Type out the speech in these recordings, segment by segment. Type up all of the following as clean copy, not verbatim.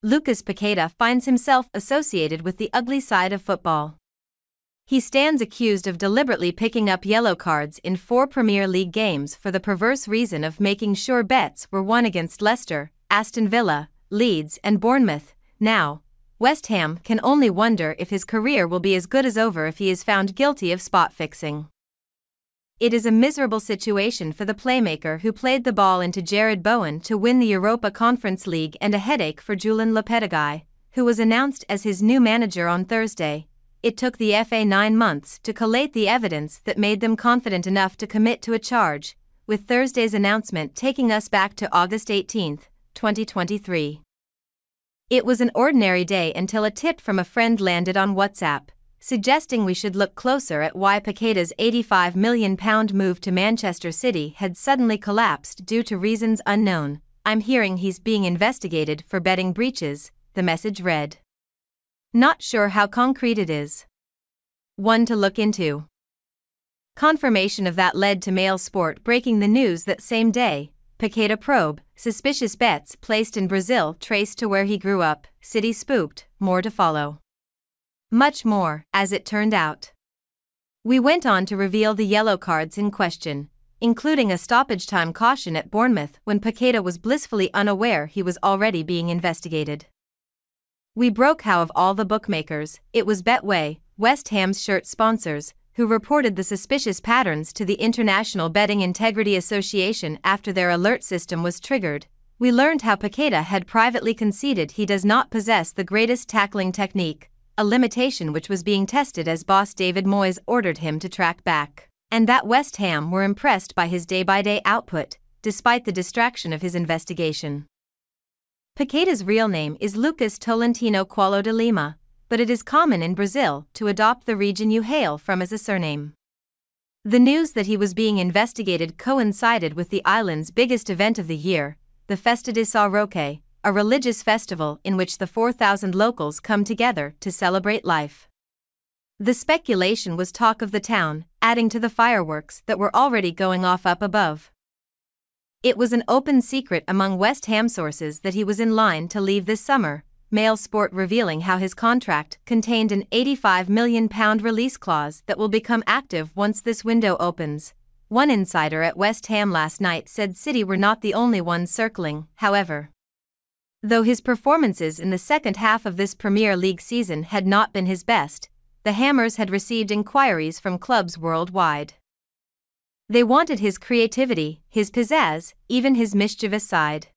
Lucas Paqueta finds himself associated with the ugly side of football. He stands accused of deliberately picking up yellow cards in 4 Premier League games for the perverse reason of making sure bets were won against Leicester, Aston Villa, Leeds and Bournemouth. Now, West Ham can only wonder if his career will be as good as over if he is found guilty of spot fixing. It is a miserable situation for the playmaker who played the ball into Jared Bowen to win the Europa Conference League, and a headache for Julen Lopetegui, who was announced as his new manager on Thursday. It took the FA 9 months to collate the evidence that made them confident enough to commit to a charge, with Thursday's announcement taking us back to August 18, 2023. It was an ordinary day until a tip from a friend landed on WhatsApp, suggesting we should look closer at why Paqueta's £85 million move to Manchester City had suddenly collapsed due to reasons unknown. "I'm hearing he's being investigated for betting breaches," the message read. "Not sure how concrete it is. One to look into." Confirmation of that led to Mail Sport breaking the news that same day. Paqueta probe, suspicious bets placed in Brazil traced to where he grew up, City spooked, more to follow. Much more, as it turned out. We went on to reveal the yellow cards in question, including a stoppage time caution at Bournemouth when Paqueta was blissfully unaware he was already being investigated. We broke how of all the bookmakers, it was Betway, West Ham's shirt sponsors, who reported the suspicious patterns to the International Betting Integrity Association after their alert system was triggered. We learned how Paqueta had privately conceded he does not possess the greatest tackling technique, a limitation which was being tested as boss David Moyes ordered him to track back, and that West Ham were impressed by his day-by-day output, despite the distraction of his investigation. Paqueta's real name is Lucas Tolentino Qualo de Lima, but it is common in Brazil to adopt the region you hail from as a surname. The news that he was being investigated coincided with the island's biggest event of the year, the Festa de São Roque, a religious festival in which the 4,000 locals come together to celebrate life. The speculation was talk of the town, adding to the fireworks that were already going off up above. It was an open secret among West Ham sources that he was in line to leave this summer, Mail Sport revealing how his contract contained an £85 million release clause that will become active once this window opens. One insider at West Ham last night said City were not the only ones circling, however. Though his performances in the second half of this Premier League season had not been his best, the Hammers had received inquiries from clubs worldwide. They wanted his creativity, his pizzazz, even his mischievous side.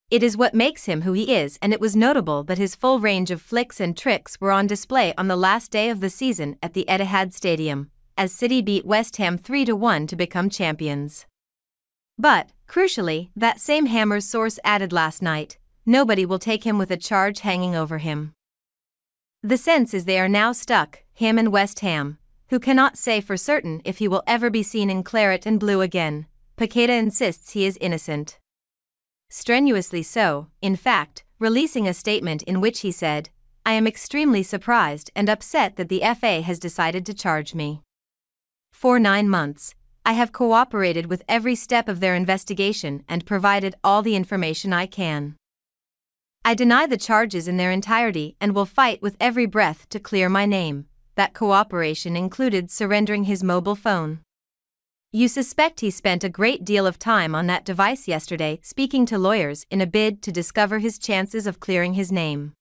It is what makes him who he is, and it was notable that his full range of flicks and tricks were on display on the last day of the season at the Etihad Stadium, as City beat West Ham 3-1 to become champions. But, crucially, that same Hammers source added last night, nobody will take him with a charge hanging over him. The sense is they are now stuck, him and West Ham, who cannot say for certain if he will ever be seen in claret and blue again. Paqueta insists he is innocent. Strenuously so, in fact, releasing a statement in which he said, "I am extremely surprised and upset that the FA has decided to charge me. For 9 months, I have cooperated with every step of their investigation and provided all the information I can. I deny the charges in their entirety and will fight with every breath to clear my name." That cooperation included surrendering his mobile phone. You suspect he spent a great deal of time on that device yesterday speaking to lawyers in a bid to discover his chances of clearing his name.